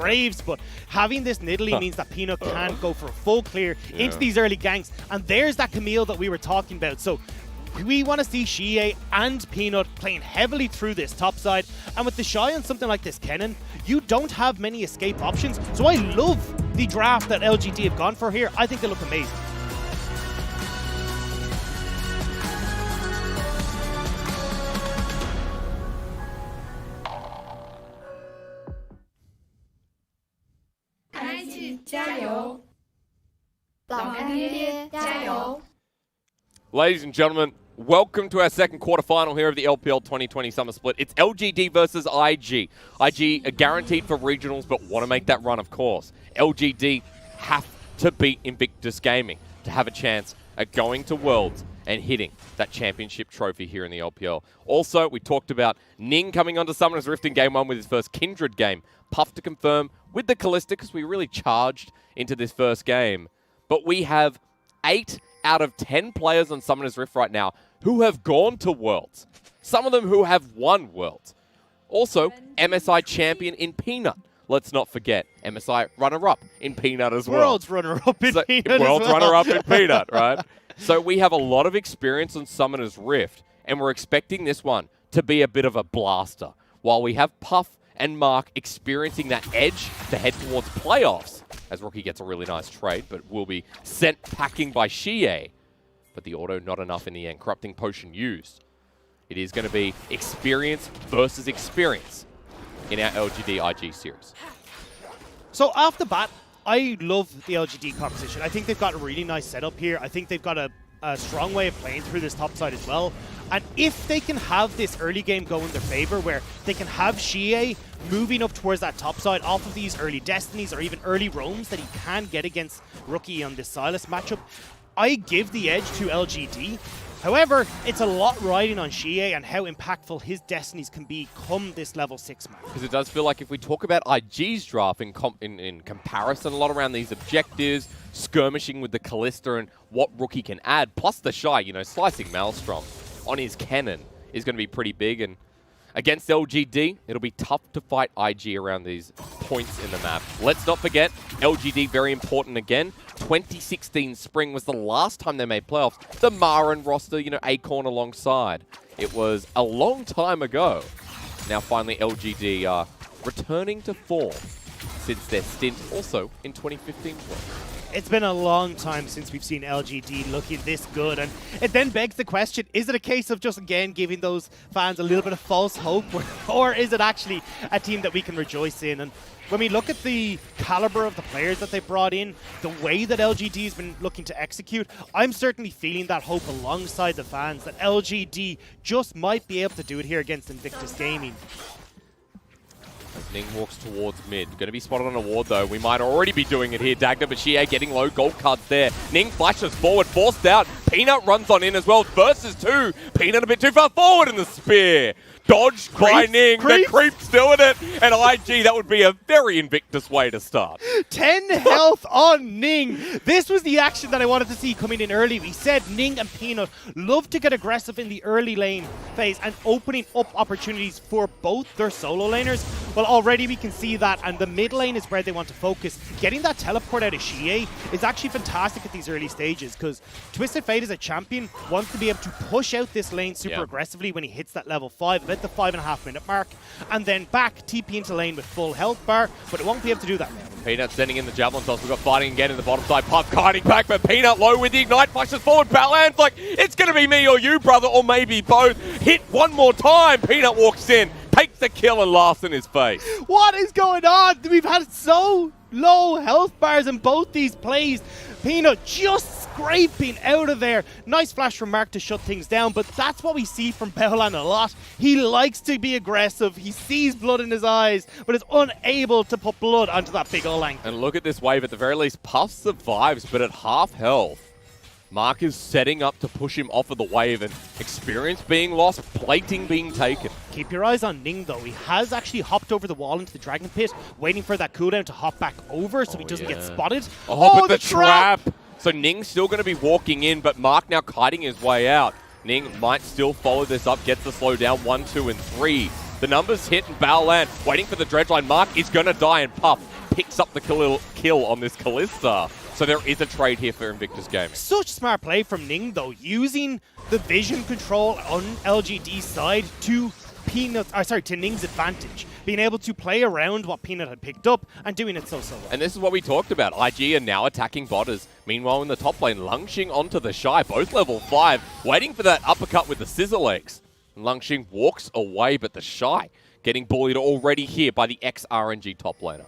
Braves, but having this Nidalee means that Peanut can go for a full clear into these early ganks, and there's that Camille that we were talking about. So we want to see xiye and Peanut playing heavily through this top side, and with TheShy on something like this Kennen, you don't have many escape options. So I love the draft that LGD have gone for here. I think they look amazing. Ladies and gentlemen, welcome to our second quarterfinal here of the LPL 2020 Summer Split. It's LGD versus IG. IG are guaranteed for regionals, but want to make that run, of course. LGD have to beat Invictus Gaming to have a chance at going to Worlds and hitting that championship trophy here in the LPL. Also, we talked about Ning coming onto Summoner's Rift in Game 1 with his first Kindred game. Puff to confirm with the Kalista because we really charged into this first game. But we have 8 out of 10 players on Summoner's Rift right now who have gone to Worlds. Some of them who have won Worlds. Also, MSI champion in Peanut. Let's not forget, MSI runner-up in Peanut as well. Worlds runner-up in Peanut Worlds as well. runner-up in Peanut, right? So we have a lot of experience on Summoner's Rift, and we're expecting this one to be a bit of a blaster. While we have Puff and Mark experiencing that edge to head towards playoffs, as Rookie gets a really nice trade, but will be sent packing by xiye. But the auto not enough in the end. Corrupting Potion used. It is going to be experience versus experience in our LGD IG series. So off the bat, I love the LGD composition. I think they've got a really nice setup here. I think they've got a strong way of playing through this top side as well. And if they can have this early game go in their favor, where they can have xiye moving up towards that top side off of these early Destinies or even early roams that he can get against Rookie on this Sylas matchup, I give the edge to LGD. However, it's a lot riding on xiye and how impactful his Destinies can be come this level 6 match. Because it does feel like if we talk about IG's draft in comparison, a lot around these objectives, skirmishing with the Kalista and what Rookie can add, plus TheShy, you know, slicing Maelstrom on his Kennen is going to be pretty big. And against LGD, it'll be tough to fight IG around these points in the map. Let's not forget, LGD very important again. 2016 spring was the last time they made playoffs. The Marin roster, you know, Acorn alongside. It was a long time ago. Now finally LGD are returning to form since their stint also in 2015 as well. It's been a long time since we've seen LGD looking this good, and it then begs the question, is it a case of just again giving those fans a little bit of false hope, or is it actually a team that we can rejoice in? And when we look at the caliber of the players that they brought in, the way that LGD has been looking to execute, I'm certainly feeling that hope alongside the fans that LGD just might be able to do it here against Invictus Gaming. As Ning walks towards mid. Going to be spotted on a ward, though. We might already be doing it here. Dagda, but xiye getting low gold cards there. Ning flashes forward, forced out. Peanut runs on in as well. Versus 2. Peanut a bit too far forward in the spear. Dodged by Ning. The creep's doing it. And IG, that would be a very Invictus way to start. 10 health on Ning. This was the action that I wanted to see coming in early. We said Ning and Peanut love to get aggressive in the early lane phase and opening up opportunities for both their solo laners. Well, already we can see that, and the mid lane is where they want to focus. Getting that teleport out of xiye is actually fantastic at these early stages, because Twisted Fate as a champion wants to be able to push out this lane super aggressively when he hits that level 5, about the 5.5 minute mark, and then back TP into lane with full health bar, but it won't be able to do that now. Peanut sending in the javelin toss. We've got fighting again in the bottom side. Puff kiting back, but Peanut low with the ignite, flashes forward. Baolan's like, it's going to be me or you, brother, or maybe both. Hit one more time. Peanut walks in, takes the kill, and laughs in his face. What is going on? We've had so low health bars in both these plays. Peanut just scraping out of there. Nice flash from Mark to shut things down, but that's what we see from Baolan a lot. He likes to be aggressive. He sees blood in his eyes, but is unable to put blood onto that big ol' Langx. And look at this wave. At the very least, Puff survives, but at half health. Mark is setting up to push him off of the wave, and experience being lost, plating being taken. Keep your eyes on Ning, though. He has actually hopped over the wall into the Dragon Pit, waiting for that cooldown to hop back over so he doesn't get spotted. Oh, but the trap! So Ning's still going to be walking in, but Mark now kiting his way out. Ning might still follow this up, gets the slow down. 1, 2, and 3. The numbers hit, and Baolan, waiting for the dredgeline mark, is going to die, and Puff picks up the kill on this Kalista. So there is a trade here for Invictus Gaming. Such smart play from Ning, though, using the vision control on LGD's side to Ning's advantage, being able to play around what Peanut had picked up and doing it so well. And this is what we talked about. IG are now attacking botters. Meanwhile, in the top lane, Langx onto TheShy, both level 5, waiting for that uppercut with the scissor legs. Langx walks away, but TheShy getting bullied already here by the ex-RNG top laner.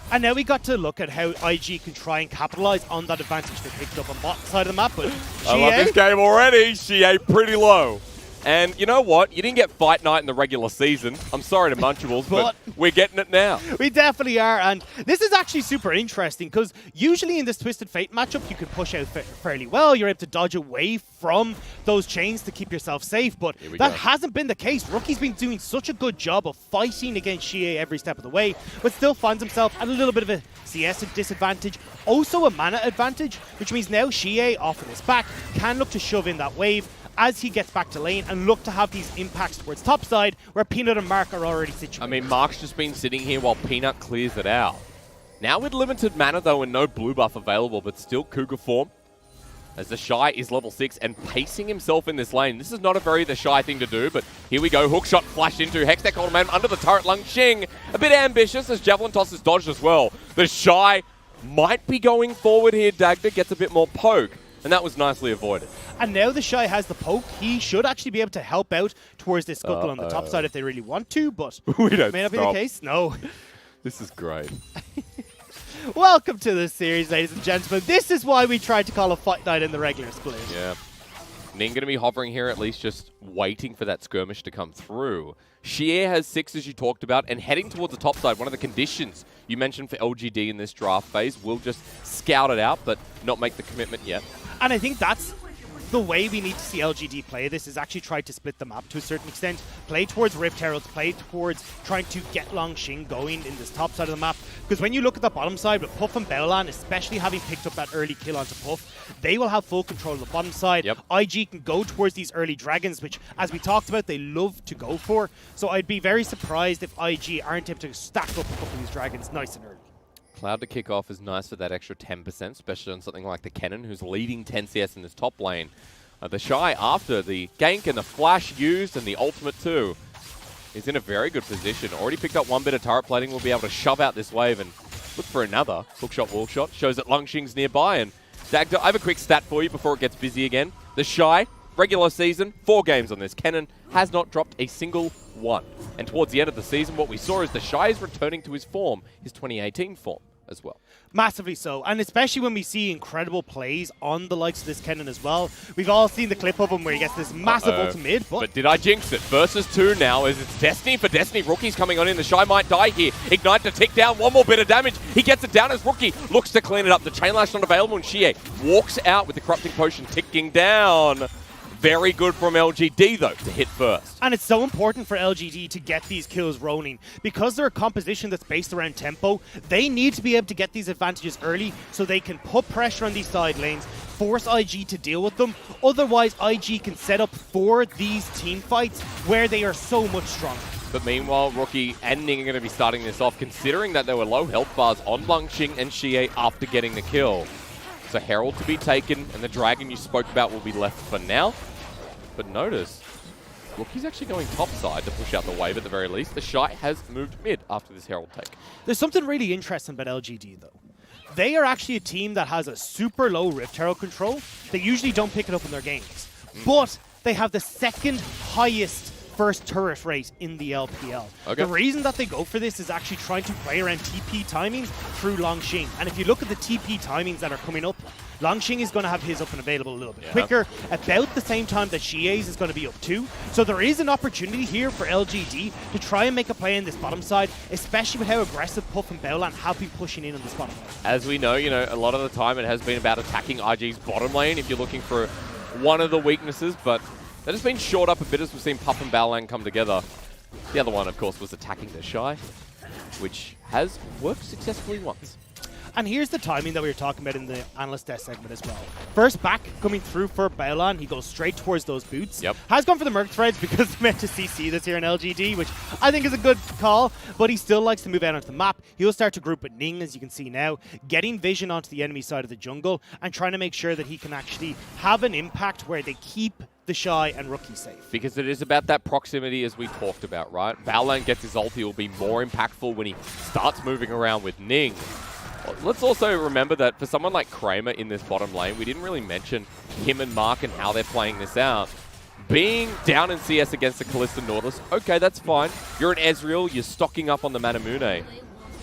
And now we got to look at how IG can try and capitalize on that advantage they picked up on bot side of the map. But I love this game already. xiye pretty low. And you know what? You didn't get Fight Night in the regular season. I'm sorry to Munchables, but we're getting it now. We definitely are. And this is actually super interesting because usually in this Twisted Fate matchup, you can push out fairly well. You're able to dodge away from those chains to keep yourself safe. But that hasn't been the case. Rookie's been doing such a good job of fighting against xiye every step of the way, but still finds himself at a little bit of a CS disadvantage. Also a mana advantage, which means now xiye off of his back can look to shove in that wave as he gets back to lane and look to have these impacts towards topside where Peanut and Mark are already situated. I mean, Mark's just been sitting here while Peanut clears it out. Now with limited mana though and no blue buff available, but still Cougar form, as TheShy is level 6 and pacing himself in this lane. This is not a very TheShy thing to do, but here we go. Hookshot flashed into Hextech Ultimate under the turret. Langx, a bit ambitious as Javelin Toss is dodged as well. TheShy might be going forward here. Dagda gets a bit more poke, and that was nicely avoided. And now TheShy has the poke. He should actually be able to help out towards this Scuttle on the top side if they really want to, but we don't may not be the case. No. This is great. Welcome to the series, ladies and gentlemen. This is why we tried to call a Fight Night in the regular split. Yeah. Ning going to be hovering here, at least just waiting for that skirmish to come through. xiye has 6, as you talked about, and heading towards the top side. One of the conditions you mentioned for LGD in this draft phase. We'll just scout it out, but not make the commitment yet. And I think that's the way we need to see LGD play this, is actually try to split the map to a certain extent. Play towards Rift Heralds, play towards trying to get Langx going in this top side of the map. Because when you look at the bottom side with Puff and Baolan, especially having picked up that early kill onto Puff, they will have full control of the bottom side. Yep. IG can go towards these early dragons, which, as we talked about, they love to go for. So I'd be very surprised if IG aren't able to stack up a couple of these dragons nice and early. Cloud to kick off is nice for that extra 10%, especially on something like the Kennen, who's leading 10 CS in this top lane. TheShy, after the gank and the flash used and the ultimate too, is in a very good position. Already picked up one bit of turret plating, will be able to shove out this wave and look for another. Hookshot, wallshot, shows that Langxing's nearby. And Dagda, I have a quick stat for you before it gets busy again. TheShy, regular season, 4 games on this. Kennen has not dropped a single one. And towards the end of the season, what we saw is TheShy is returning to his form, his 2018 form as well. Massively so, and especially when we see incredible plays on the likes of this Kennen as well. We've all seen the clip of him where he gets this massive ultimate. But did I jinx it? Versus 2 now as it's Destiny for Destiny. Rookie's coming on in. TheShy might die here. Ignite to tick down. One more bit of damage. He gets it down as Rookie looks to clean it up. The Chain Lash not available, and xiye walks out with the Corrupting Potion ticking down. Very good from LGD, though, to hit first. And it's so important for LGD to get these kills rolling. Because they're a composition that's based around tempo, they need to be able to get these advantages early so they can put pressure on these side lanes, force IG to deal with them. Otherwise, IG can set up for these team fights where they are so much stronger. But meanwhile, Rookie and Ning are going to be starting this off, considering that there were low health bars on Langx and xiye after getting the kill. So Herald to be taken, and the Dragon you spoke about will be left for now. But notice, Rookie's actually going topside to push out the wave at the very least. TheShy has moved mid after this Herald take. There's something really interesting about LGD, though. They are actually a team that has a super low Rift Herald control. They usually don't pick it up in their games. But they have the second highest first turret rate in the LPL. Okay. The reason that they go for this is actually trying to play around TP timings through Langx. And if you look at the TP timings that are coming up, Langx is going to have his up and available a little bit quicker, about the same time that xiye's is going to be up too. So there is an opportunity here for LGD to try and make a play in this bottom side, especially with how aggressive Puff and Baolan have been pushing in on this bottom lane. As we know, a lot of the time it has been about attacking IG's bottom lane if you're looking for one of the weaknesses, but that has been shored up a bit as we've seen Puff and Baolan come together. The other one, of course, was attacking TheShy, which has worked successfully once. And here's the timing that we were talking about in the analyst desk segment as well. First back coming through for Baolan, he goes straight towards those boots. Yep. Has gone for the Merc threads because he meant to CC this here in LGD, which I think is a good call, but he still likes to move out onto the map. He'll start to group with Ning, as you can see now, getting vision onto the enemy side of the jungle and trying to make sure that he can actually have an impact where they keep TheShy and Rookie safe. Because it is about that proximity as we talked about, right? Baolan gets his ulti, will be more impactful when he starts moving around with Ning. Let's also remember that for someone like Kramer in this bottom lane, we didn't really mention him and Mark and how they're playing this out. Being down in CS against the Kalista Nautilus, okay, that's fine. You're an Ezreal, you're stocking up on the Manamune.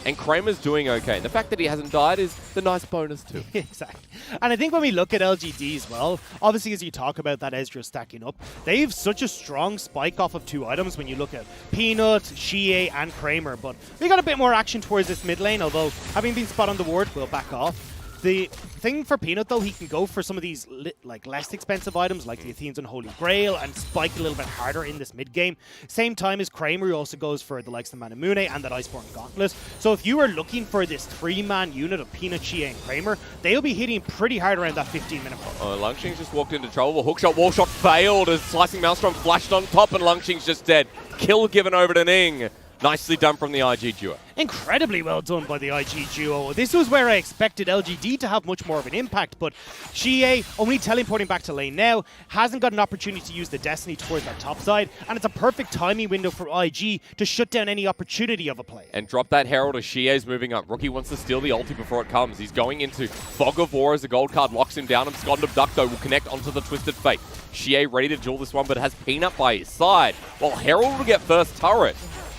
And Kramer's doing okay. The fact that he hasn't died is the nice bonus too. Exactly. And I think when we look at LGD as well, obviously as you talk about that Ezreal stacking up, they have such a strong spike off of 2 items when you look at Peanut, xiye, and Kramer. But we got a bit more action towards this mid lane, although having been spot on the ward, we'll back off. The thing for Peanut, though, he can go for some of these like less expensive items like the Athene's Unholy Grail and spike a little bit harder in this mid game. Same time as Kramer, who also goes for the likes of Manamune and that Iceborne Gauntlet. So if you are looking for this 3-man unit of Peanut, xiye, and Kramer, they'll be hitting pretty hard around that 15-minute mark. Langx just walked into trouble. Hookshot, wallshot failed as Slicing Maelstrom flashed on top and Langx's just dead. Kill given over to Ning. Nicely done from the IG duo. Incredibly well done by the IG duo. This was where I expected LGD to have much more of an impact, but xiye, only teleporting back to lane now, hasn't got an opportunity to use the Destiny towards that top side, and it's a perfect timing window for IG to shut down any opportunity of a play. And drop that Herald as xiye's moving up. Rookie wants to steal the ulti before it comes. He's going into Fog of War as the gold card locks him down. Abscond Abducto will connect onto the Twisted Fate. xiye ready to duel this one, but has Peanut by his side, while Herald will get first turret.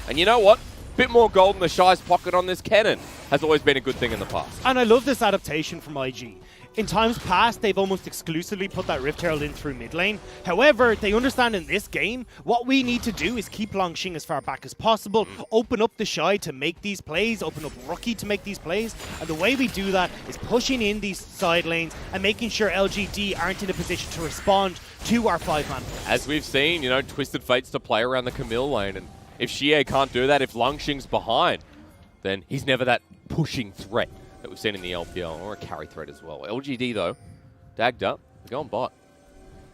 And you know what? Bit more gold in TheShy's pocket on this Kennen has always been a good thing in the past. And I love this adaptation from IG. In times past, they've almost exclusively put that Rift Herald in through mid lane. However, they understand in this game, what we need to do is keep Langx as far back as possible, open up TheShy to make these plays, open up Rookie to make these plays, and the way we do that is pushing in these side lanes and making sure LGD aren't in a position to respond to our 5-man plays. As we've seen, you know, Twisted Fates to play around the Camille lane, and if xiye can't do that, if Langx's behind, then he's never that pushing threat that we've seen in the LPL, or a carry threat as well. LGD, though, dagged up. They're going bot.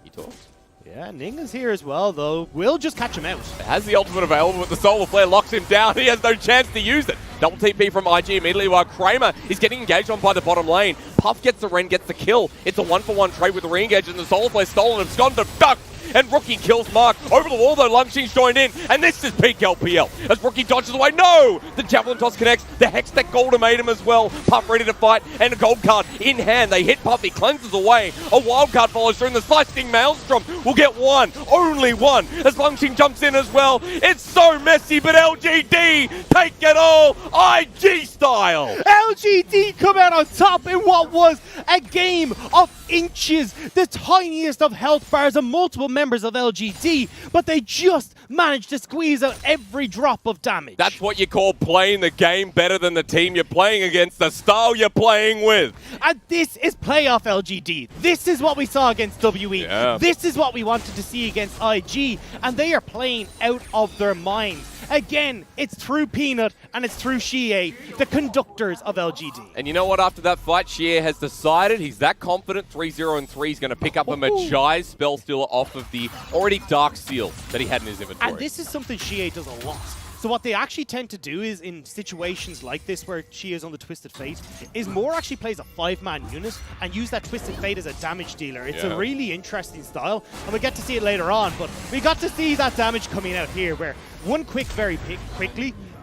He talks. Yeah, Ning is here as well, though. We'll just catch him out. It has the ultimate available, but the Solar Flare locks him down. He has no chance to use it. Double TP from IG immediately, while Kramer is getting engaged on by the bottom lane. Puff gets the Ren, gets the kill. It's a 1-for-1 trade with the re-engage, and the Solar Flare stolen. Abscond Abduct. And Rookie kills Mark. Over the wall, though, Langx's joined in. And this is peak LPL. As Rookie dodges away. No! The Javelin Toss connects. The Hextech Gold made him as well. Puff ready to fight. And a gold card in hand. They hit Puff. He cleanses away. A wild card follows through. And the Slicing Maelstrom will get one. Only one. As Langx jumps in as well. It's so messy, but LGD take it all. IG style. LGD come out on top in what was a game of inches. The tiniest of health bars and multiple members of LGD, but they just managed to squeeze out every drop of damage. That's what you call playing the game better than the team you're playing against, the style you're playing with. And this is playoff LGD. This is what we saw against WE. Yeah. This is what we wanted to see against IG, and they are playing out of their minds. Again, it's through Peanut and it's through xiye, the conductors of LGD. And you know what? After that fight, xiye has decided he's that confident. 3-0 and 3. He's going to pick up a Magi spell stealer off of the already Dark Seal that he had in his inventory. And this is something xiye does a lot. So what they actually tend to do is, in situations like this where xiye is on the Twisted Fate, is more actually plays a 5-man unit and use that Twisted Fate as a damage dealer. It's a really interesting style, and we get to see it later on, but we got to see that damage coming out here, where one quickly,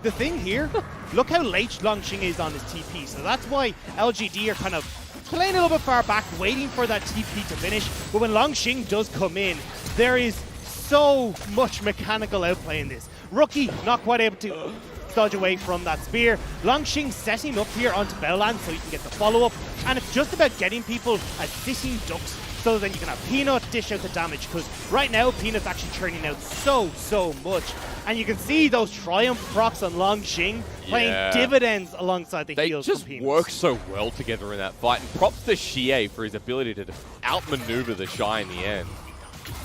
the thing here, look how late Langx is on his TP, so that's why LGD are kind of playing a little bit far back, waiting for that TP to finish, but when Langx does come in, there is so much mechanical outplay in this. Rookie not quite able to dodge away from that spear. Langx setting up here onto Baolan so he can get the follow-up, and it's just about getting people as sitting ducks so then you can have Peanut dish out the damage, because right now Peanut's actually churning out so much, and you can see those Triumph procs on Langx playing dividends alongside the heals from Peanut. They just work so well together in that fight, and props to xiye for his ability to outmaneuver TheShy in the end.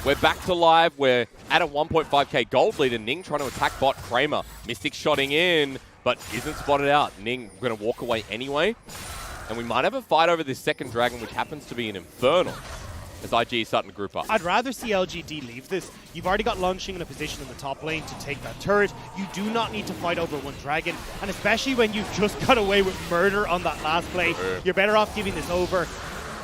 We're back to live. We're at a 1.5k gold lead, and Ning trying to attack bot Kramer. Mystic shotting in, but isn't spotted out. Ning going to walk away anyway. And we might have a fight over this second dragon, which happens to be an Infernal, as IG is starting to group up. I'd rather see LGD leave this. You've already got Langx in a position in the top lane to take that turret. You do not need to fight over one dragon, and especially when you've just got away with murder on that last play, you're better off giving this over.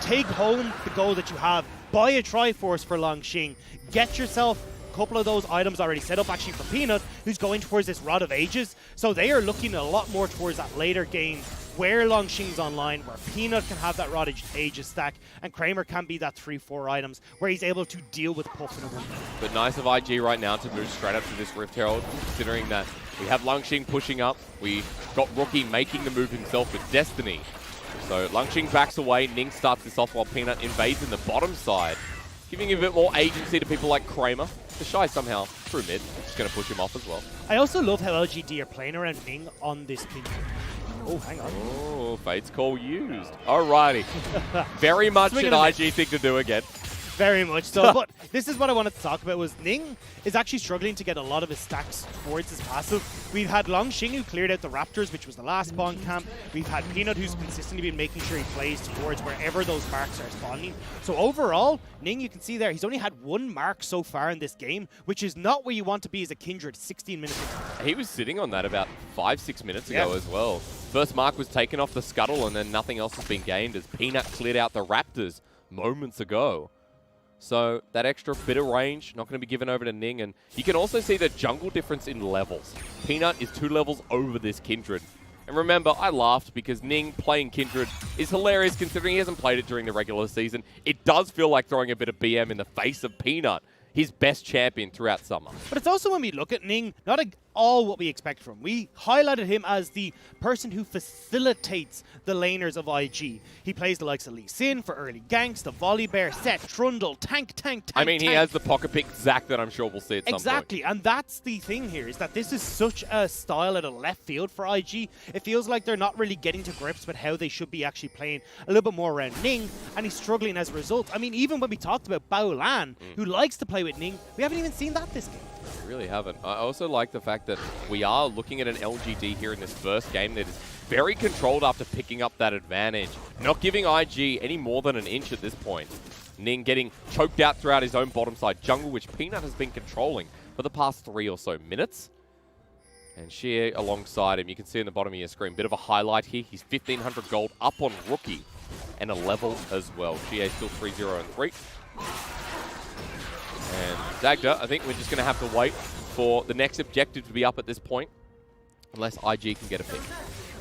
Take home the goal that you have. Buy a Triforce for Langx. Get yourself a couple of those items already set up actually for Peanut, who's going towards this Rod of Ages. So they are looking a lot more towards that later game where Langx's online, where Peanut can have that Rod of Ages stack, and Kramer can be that 3-4 items where he's able to deal with Puff in a 1. But nice of IG right now to move straight up to this Rift Herald, considering that we have Langx pushing up. We got Rookie making the move himself with Destiny. So Langx backs away, Ning starts this off while Peanut invades in the bottom side, giving a bit more agency to people like Kramer. TheShy somehow, through mid, just going to push him off as well. I also love how LGD are playing around Ning on this Kindred. Oh, hang on. Oh, Fate's Call used. Alrighty. Very much an IG thing to do again. Very much so. But this is what I wanted to talk about, was Ning is actually struggling to get a lot of his stacks towards his passive. We've had Langx who cleared out the Raptors, which was the last spawn camp. We've had Peanut, who's consistently been making sure he plays towards wherever those marks are spawning. So overall, Ning, you can see there, he's only had 1 mark so far in this game, which is not where you want to be as a Kindred 16 minutes into. He was sitting on that about 5-6 minutes ago as well. First mark was taken off the Scuttle, and then nothing else has been gained as Peanut cleared out the Raptors moments ago. So that extra bit of range, not going to be given over to Ning. And you can also see the jungle difference in levels. Peanut is 2 levels over this Kindred. And remember, I laughed because Ning playing Kindred is hilarious considering he hasn't played it during the regular season. It does feel like throwing a bit of BM in the face of Peanut, his best champion throughout summer. But it's also when we look at Ning, not all what we expect from him. We highlighted him as the person who facilitates the laners of IG. He plays the likes of Lee Sin for early ganks, the volley bear, set, Trundle, tank. I mean, he has the pocket pick Zac that I'm sure we'll see at some point. Exactly, and that's the thing here, is that this is such a style at a left field for IG. It feels like they're not really getting to grips with how they should be actually playing a little bit more around Ning, and he's struggling as a result. I mean, even when we talked about Baolan, who likes to play with Ning, we haven't even seen that this game. We really haven't. I also like the fact that we are looking at an LGD here in this first game that is very controlled after picking up that advantage. Not giving IG any more than an inch at this point. Ning getting choked out throughout his own bottom side jungle, which Peanut has been controlling for the past 3 or so minutes. And xiye alongside him. You can see in the bottom of your screen, bit of a highlight here. He's 1,500 gold up on Rookie and a level as well. xiye still 3-0-3. And Dagda, I think we're just going to have to wait for the next objective to be up at this point, unless IG can get a pick.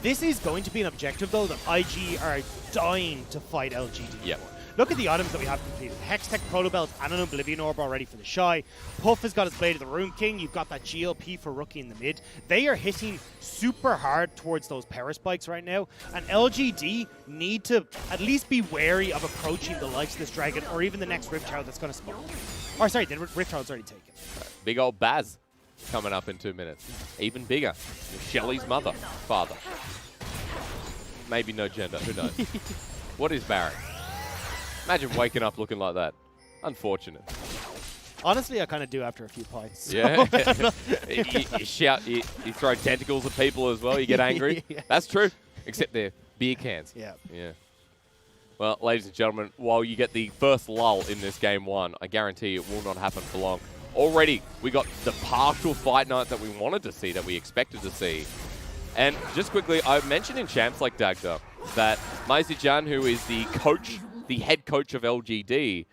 This is going to be an objective, though, that IG are dying to fight LGD. Yep. Look at the items that we have completed. Hextech Protobelt and an Oblivion Orb already for TheShy. Puff has got his Blade of the Rune King. You've got that GLP for Rookie in the mid. They are hitting super hard towards those power spikes right now. And LGD need to at least be wary of approaching the likes of this dragon or even the next Rift Herald that's going to spawn. Or sorry, the Rift Herald's already taken. Big old Baz coming up in 2 minutes. Even bigger. Shelly's father. Maybe no gender, who knows. What is Baron? Imagine waking up looking like that. Unfortunate. Honestly, I kind of do after a few pints. So. Yeah. you shout, you throw tentacles at people as well, you get angry. Yeah. That's true, except they're beer cans. Yeah. Yeah. Well, ladies and gentlemen, while you get the first lull in this game 1, I guarantee it will not happen for long. Already, we got the partial fight night that we wanted to see, that we expected to see. And just quickly, I mentioned in champs like Dagda that Maizijan, who is the coach, the head coach of LGD,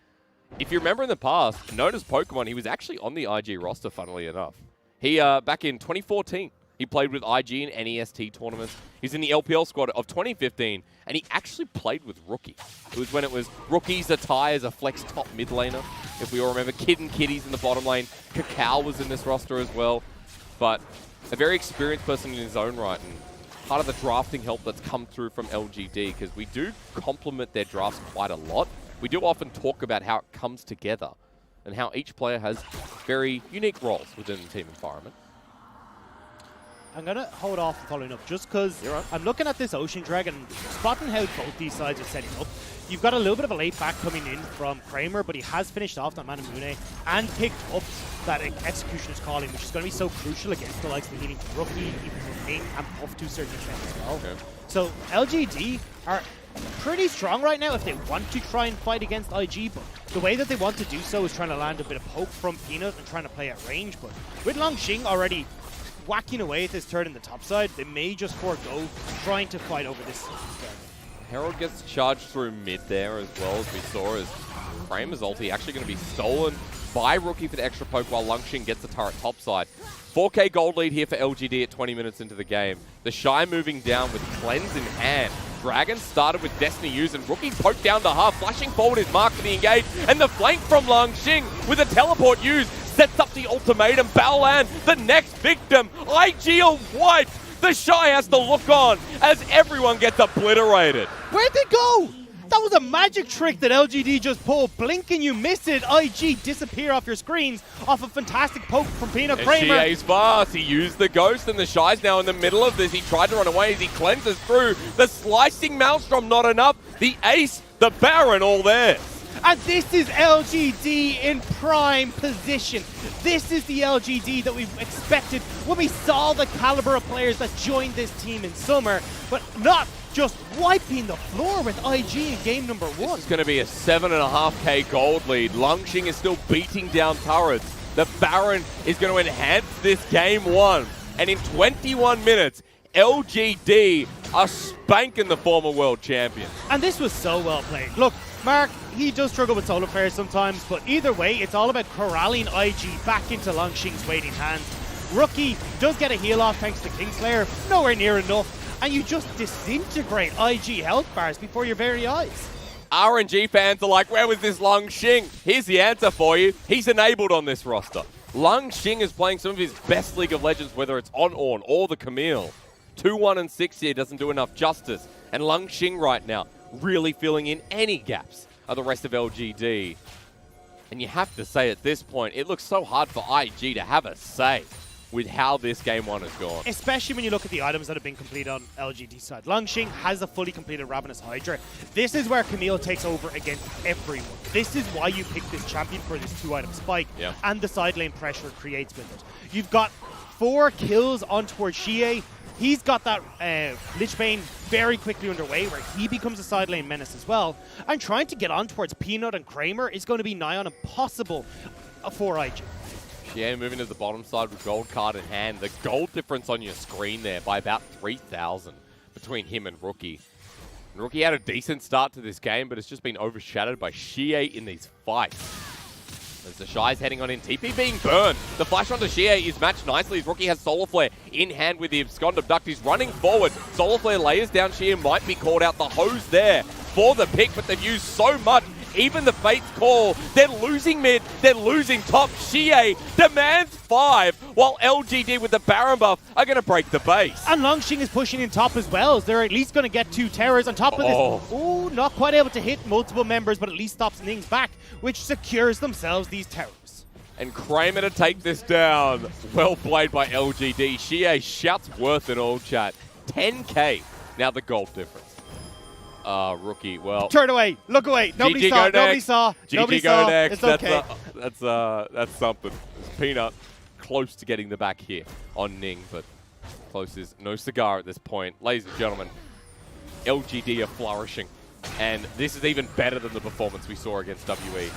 if you remember in the past, known as Pokemon, he was actually on the IG roster, funnily enough. He, back in 2014, he played with IG in NEST tournaments. He's in the LPL squad of 2015, and he actually played with Rookie. It was when it was Rookie's attire as a flex top mid laner. If we all remember, Kid and Kitties in the bottom lane. Cacao was in this roster as well. But a very experienced person in his own right, and part of the drafting help that's come through from LGD, because we do complement their drafts quite a lot. We do often talk about how it comes together and how each player has very unique roles within the team environment. I'm going to hold off on following up just because I'm looking at this Ocean Dragon, spotting how both these sides are setting up. You've got a little bit of a late back coming in from Kramer, but he has finished off that Manamune and picked up that Executioner's Calling, which is going to be so crucial against the likes of the healing Rookie, even from Ning, and Puff to a certain extent as well. Okay. So LGD are pretty strong right now if they want to try and fight against IG, but the way that they want to do so is trying to land a bit of poke from Peanut and trying to play at range. But with Langx already whacking away at this turret in the top side, they may just forego trying to fight over this. Herald gets charged through mid there as well, as we saw, as Kramer's ulti actually going to be stolen by Rookie for the extra poke while Langx gets the turret topside. 4K gold lead here for LGD at 20 minutes into the game. TheShy moving down with Cleanse in hand. Dragon started with Destiny used, and Rookie poked down the half, flashing forward his mark for the engage, and the flank from Langx with a teleport used sets up the ultimatum. Baolan, the next victim. IG are wiped. TheShy has to look on as everyone gets obliterated. Where'd they go? That was a magic trick that LGD just pulled. Blink and you miss it. IG disappear off your screens off a fantastic poke from Peanut. Kramer. xiye's fast. He used the ghost, and TheShy's now in the middle of this. He tried to run away as he cleanses through. The slicing Maelstrom not enough. The ace, the Baron, all there. And this is LGD in prime position. This is the LGD that we expected when we saw the caliber of players that joined this team in summer, but not just wiping the floor with IG in game number 1. This is going to be a 7.5k gold lead. Langx is still beating down turrets. The Baron is going to enhance this game 1. And in 21 minutes, LGD are spanking the former world champion. And this was so well played. Look, Mark, he does struggle with solo players sometimes, but either way, it's all about corralling IG back into Langx's waiting hands. Rookie does get a heal off thanks to Kingslayer, nowhere near enough, and you just disintegrate IG health bars before your very eyes. RNG fans are like, where was this Langx? Here's the answer for you. He's enabled on this roster. Langx is playing some of his best League of Legends, whether it's on Ornn or the Camille. 2-1-6 here doesn't do enough justice. And Langx right now really filling in any gaps of the rest of LGD. And you have to say at this point, it looks so hard for IG to have a say with how this game 1 has gone. Especially when you look at the items that have been completed on LGD side. Langx has a fully completed Ravenous Hydra. This is where Camille takes over against everyone. This is why you pick this champion for this 2-item spike and the side lane pressure it creates with it. You've got 4 kills on towards xiye. He's got that Lich Bane very quickly underway where he becomes a side lane menace as well. And trying to get on towards Peanut and Kramer is going to be nigh on impossible for IG. xiye moving to the bottom side with gold card in hand. The gold difference on your screen there by about 3,000 between him and Rookie. And Rookie had a decent start to this game, but it's just been overshadowed by xiye in these fights. As TheShy's heading on in, TP being burned. The flash onto xiye is matched nicely as Rookie has Solar Flare in hand with the Abscond Abduct. He's running forward. Solar Flare layers down. xiye might be called out. The hose there for the pick, but they've used so much. Even the Fate's call. They're losing mid. They're losing top. xiye demands 5, while LGD with the Baron buff are going to break the base. And Langx is pushing in top as well. So they're at least going to get 2 towers on top of this. Oh, not quite able to hit multiple members, but at least stops Ning's back, which secures themselves these towers. And Kramer to take this down. Well played by LGD. xiye shouts worth in all chat. 10k. Now the gold difference. Rookie, well... Turn away. Look away. Nobody saw. Nobody saw. Nobody saw. It's okay. That's something. Peanut close to getting the back here on Ning, but close is no cigar at this point. Ladies and gentlemen, LGD are flourishing, and this is even better than the performance we saw against WE.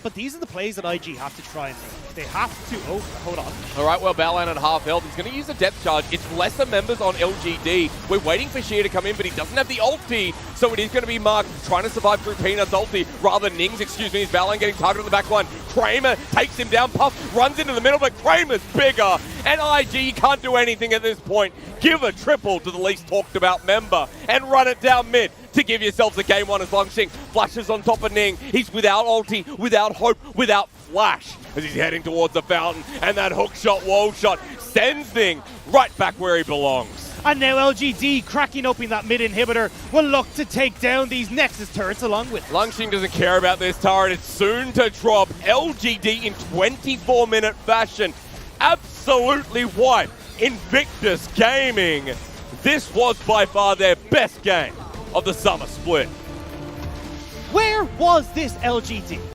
But these are the plays that IG have to try and make. They have to... Oh, hold on. All right, well, Baolan at half health. He's going to use a depth charge. It's lesser members on LGD. We're waiting for xiye to come in, but he doesn't have the ulti. So it is going to be Mark trying to survive through Peanut's ulti rather than Ning's, excuse me. Is Baolan getting targeted on the back line. Kramer takes him down. Puff runs into the middle, but Kramer's bigger. And IG can't do anything at this point. Give a triple to the least talked about member and run it down mid to give yourselves a game 1 as Langx flashes on top of Ning. He's without ulti, without hope, without flash as he's heading towards the fountain, and that hook shot, wall shot sends Ning right back where he belongs. And now LGD cracking open that mid inhibitor will look to take down these Nexus turrets along with it. Langx doesn't care about this turret. It's soon to drop. LGD in 24-minute fashion absolutely wipe Invictus Gaming. This was by far their best game of the summer split. Where was this LGD?